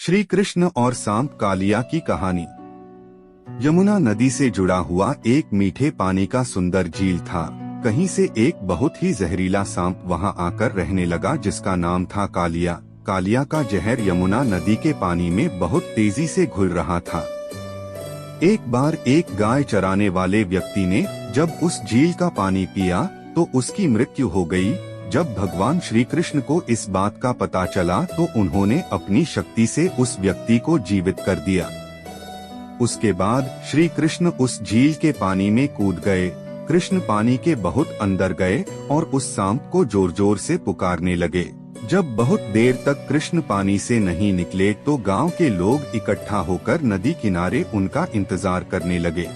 श्री कृष्ण और सांप कालिया की कहानी। यमुना नदी से जुड़ा हुआ एक मीठे पानी का सुंदर झील था। कहीं से एक बहुत ही जहरीला सांप वहां आकर रहने लगा जिसका नाम था कालिया। कालिया का जहर यमुना नदी के पानी में बहुत तेजी से घुल रहा था। एक बार एक गाय चराने वाले व्यक्ति ने जब उस झील का पानी पिया तो उसकी मृत्यु हो गई। जब भगवान श्री कृष्ण को इस बात का पता चला तो उन्होंने अपनी शक्ति से उस व्यक्ति को जीवित कर दिया। उसके बाद श्री कृष्ण उस झील के पानी में कूद गए। कृष्ण पानी के बहुत अंदर गए और उस सांप को जोर जोर से पुकारने लगे। जब बहुत देर तक कृष्ण पानी से नहीं निकले तो गांव के लोग इकट्ठा होकर नदी किनारे उनका इंतजार करने लगे।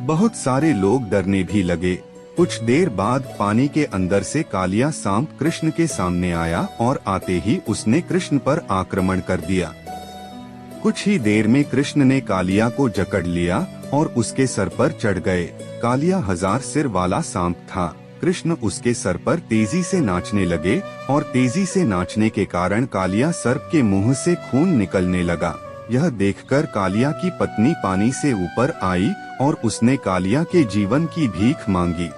बहुत सारे लोग डरने भी लगे। कुछ देर बाद पानी के अंदर से कालिया सांप कृष्ण के सामने आया और आते ही उसने कृष्ण पर आक्रमण कर दिया। कुछ ही देर में कृष्ण ने कालिया को जकड़ लिया और उसके सर पर चढ़ गए। कालिया 1000 सिर वाला सांप था। कृष्ण उसके सर पर तेजी से नाचने लगे और तेजी से नाचने के कारण कालिया सर्प के मुंह से खून निकलने लगा। यह देखकर कालिया की पत्नी पानी से ऊपर आई और उसने कालिया के जीवन की भीख मांगी।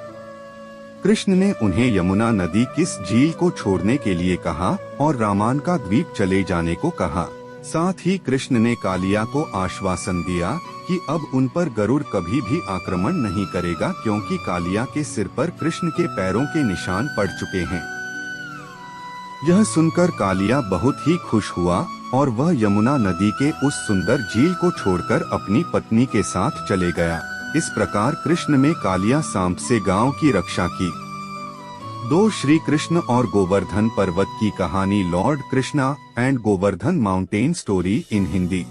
कृष्ण ने उन्हें यमुना नदी किस झील को छोड़ने के लिए कहा और रामान का द्वीप चले जाने को कहा। साथ ही कृष्ण ने कालिया को आश्वासन दिया कि अब उन पर गरुड़ कभी भी आक्रमण नहीं करेगा क्योंकि कालिया के सिर पर कृष्ण के पैरों के निशान पड़ चुके हैं। यह सुनकर कालिया बहुत ही खुश हुआ और वह यमुना नदी के उस सुंदर झील को छोड़कर अपनी पत्नी के साथ चले गया। इस प्रकार कृष्ण ने कालिया सांप से गांव की रक्षा की। 2 श्री कृष्ण और गोवर्धन पर्वत की कहानी। Lord Krishna and Govardhan mountain story in Hindi.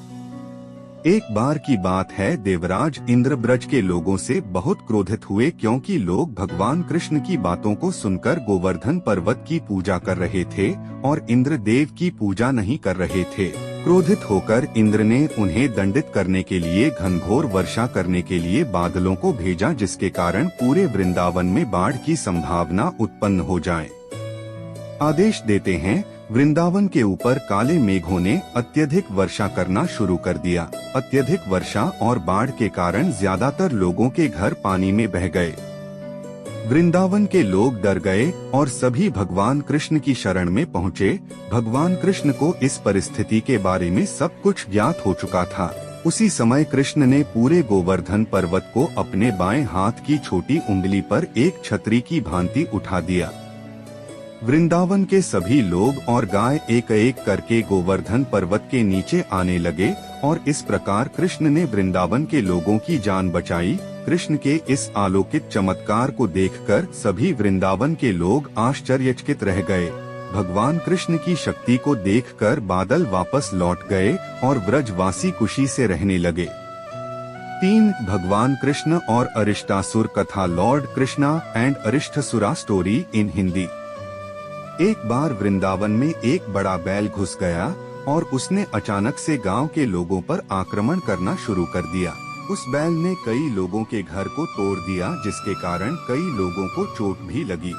एक बार की बात है, देवराज इंद्र ब्रज के लोगों से बहुत क्रोधित हुए क्योंकि लोग भगवान कृष्ण की बातों को सुनकर गोवर्धन पर्वत की पूजा कर रहे थे और इंद्र देव की पूजा नहीं कर रहे थे। क्रोधित होकर इंद्र ने उन्हें दंडित करने के लिए घनघोर वर्षा करने के लिए बादलों को भेजा जिसके कारण पूरे वृंदावन में बाढ़ की संभावना उत्पन्न हो जाए। आदेश देते हैं, वृंदावन के ऊपर काले मेघों ने अत्यधिक वर्षा करना शुरू कर दिया। अत्यधिक वर्षा और बाढ़ के कारण ज्यादातर लोगों के घर पानी में बह गए। वृंदावन के लोग डर गए और सभी भगवान कृष्ण की शरण में पहुँचे। भगवान कृष्ण को इस परिस्थिति के बारे में सब कुछ ज्ञात हो चुका था। उसी समय कृष्ण ने पूरे गोवर्धन पर्वत को अपने बाएं हाथ की छोटी उंगली पर एक छतरी की भांति उठा दिया। वृंदावन के सभी लोग और गाय एक एक करके गोवर्धन पर्वत के नीचे आने लगे और इस प्रकार कृष्ण ने वृंदावन के लोगों की जान बचाई। कृष्ण के इस अलौकिक चमत्कार को देखकर सभी वृंदावन के लोग आश्चर्यचकित रह गए। भगवान कृष्ण की शक्ति को देखकर बादल वापस लौट गए और ब्रजवासी खुशी से रहने लगे। 3 भगवान कृष्ण और अरिष्टासुर कथा। Lord Krishna and Arishtasura story in Hindi. एक बार वृंदावन में एक बड़ा बैल घुस गया और उसने अचानक से गांव के लोगों पर आक्रमण करना शुरू कर दिया। उस बैल ने कई लोगों के घर को तोड़ दिया जिसके कारण कई लोगों को चोट भी लगी।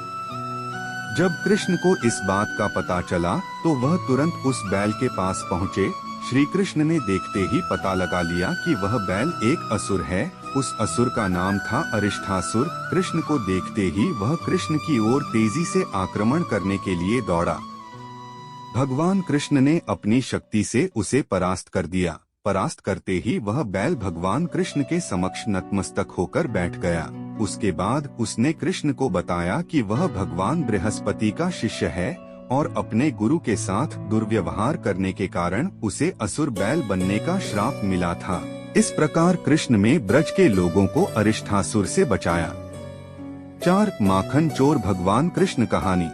जब कृष्ण को इस बात का पता चला तो वह तुरंत उस बैल के पास पहुँचे। श्री कृष्ण ने देखते ही पता लगा लिया कि वह बैल एक असुर है। उस असुर का नाम था अरिष्टासुर। कृष्ण को देखते ही वह कृष्ण की ओर तेजी से आक्रमण करने के लिए दौड़ा। भगवान कृष्ण ने अपनी शक्ति से उसे परास्त कर दिया। परास्त करते ही वह बैल भगवान कृष्ण के समक्ष नतमस्तक होकर बैठ गया। उसके बाद उसने कृष्ण को बताया कि वह भगवान बृहस्पति का शिष्य है और अपने गुरु के साथ दुर्व्यवहार करने के कारण उसे असुर बैल बनने का श्राप मिला था। इस प्रकार कृष्ण ने ब्रज के लोगों को अरिष्टासुर से बचाया। 4 माखन चोर भगवान कृष्ण कहानी।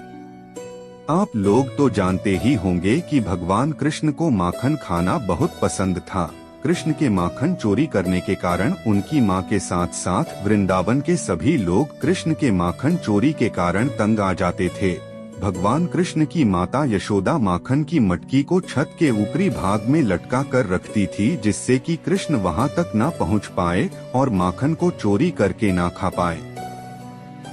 आप लोग तो जानते ही होंगे कि भगवान कृष्ण को माखन खाना बहुत पसंद था। कृष्ण के माखन चोरी करने के कारण उनकी मां के साथ साथ वृंदावन के सभी लोग कृष्ण के माखन चोरी के कारण तंग आ जाते थे। भगवान कृष्ण की माता यशोदा माखन की मटकी को छत के ऊपरी भाग में लटका कर रखती थी जिससे कि कृष्ण वहां तक न पहुंच पाए और माखन को चोरी करके ना खा पाए।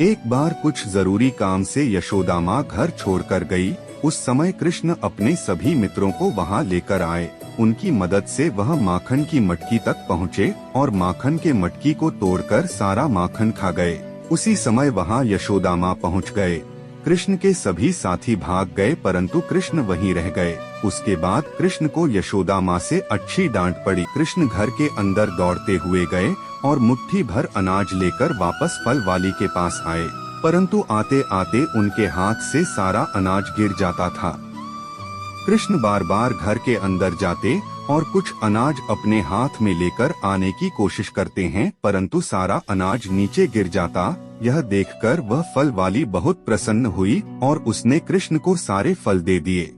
एक बार कुछ जरूरी काम से यशोदा माँ घर छोड़कर गई। उस समय कृष्ण अपने सभी मित्रों को वहां लेकर आए। उनकी मदद से वह माखन की मटकी तक पहुँचे और माखन के मटकी को तोड़कर सारा माखन खा गए। उसी समय वहां यशोदा माँ पहुँच गए। कृष्ण के सभी साथी भाग गए परंतु कृष्ण वहीं रह गए। उसके बाद कृष्ण को यशोदा माँ से अच्छी डांट पड़ी। कृष्ण घर के अंदर दौड़ते हुए गए और मुट्ठी भर अनाज लेकर वापस फल वाली के पास आए, परंतु आते आते उनके हाथ से सारा अनाज गिर जाता था। कृष्ण बार बार घर के अंदर जाते और कुछ अनाज अपने हाथ में लेकर आने की कोशिश करते हैं, परंतु सारा अनाज नीचे गिर जाता। यह देखकर वह फल वाली बहुत प्रसन्न हुई और उसने कृष्ण को सारे फल दे दिए।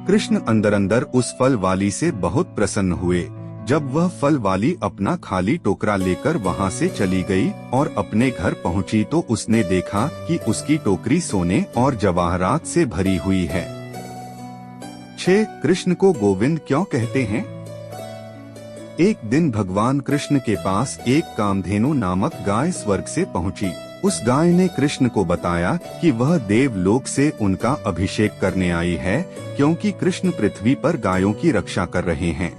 कृष्ण अंदर अंदर उस फल वाली से बहुत प्रसन्न हुए। जब वह फल वाली अपना खाली टोकरा लेकर वहां से चली गई और अपने घर पहुंची तो उसने देखा कि उसकी टोकरी सोने और जवाहरात से भरी हुई है। 6. कृष्ण को गोविंद क्यों कहते हैं? एक दिन भगवान कृष्ण के पास एक कामधेनु नामक गाय स्वर्ग से पहुंची। उस गाय ने कृष्ण को बताया कि वह देवलोक से उनका अभिषेक करने आई है, क्योंकि कृष्ण पृथ्वी पर गायों की रक्षा कर रहे हैं।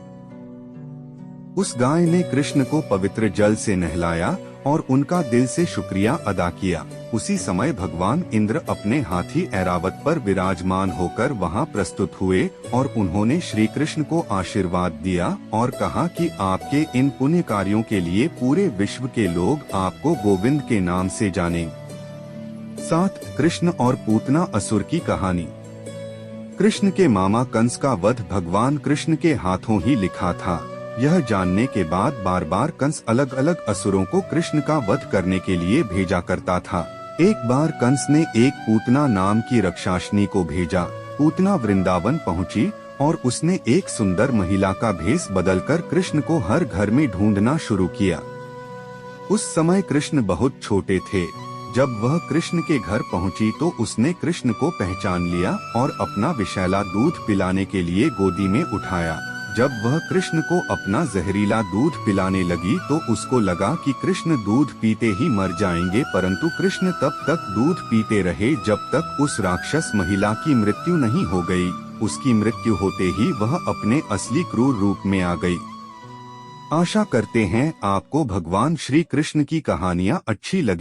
उस गाय ने कृष्ण को पवित्र जल से नहलाया और उनका दिल से शुक्रिया अदा किया। उसी समय भगवान इंद्र अपने हाथी ऐरावत पर विराजमान होकर वहां प्रस्तुत हुए और उन्होंने श्री कृष्ण को आशीर्वाद दिया और कहा कि आपके इन पुण्य कार्यों के लिए पूरे विश्व के लोग आपको गोविंद के नाम से जानेंगे। 7. कृष्ण और पूतना असुर की कहानी। कृष्ण के मामा कंस का वध भगवान कृष्ण के हाथों ही लिखा था। यह जानने के बाद बार बार कंस अलग अलग असुरों को कृष्ण का वध करने के लिए भेजा करता था। एक बार कंस ने एक पूतना नाम की राक्षसनी को भेजा। पूतना वृंदावन पहुंची और उसने एक सुंदर महिला का भेष बदलकर कृष्ण को हर घर में ढूंढना शुरू किया। उस समय कृष्ण बहुत छोटे थे। जब वह कृष्ण के घर पहुंची तो उसने कृष्ण को पहचान लिया और अपना विषैला दूध पिलाने के लिए गोदी में उठाया। जब वह कृष्ण को अपना जहरीला दूध पिलाने लगी तो उसको लगा कि कृष्ण दूध पीते ही मर जाएंगे, परंतु कृष्ण तब तक दूध पीते रहे जब तक उस राक्षस महिला की मृत्यु नहीं हो गई। उसकी मृत्यु होते ही वह अपने असली क्रूर रूप में आ गई। आशा करते हैं आपको भगवान श्री कृष्ण की कहानियाँ अच्छी लगी।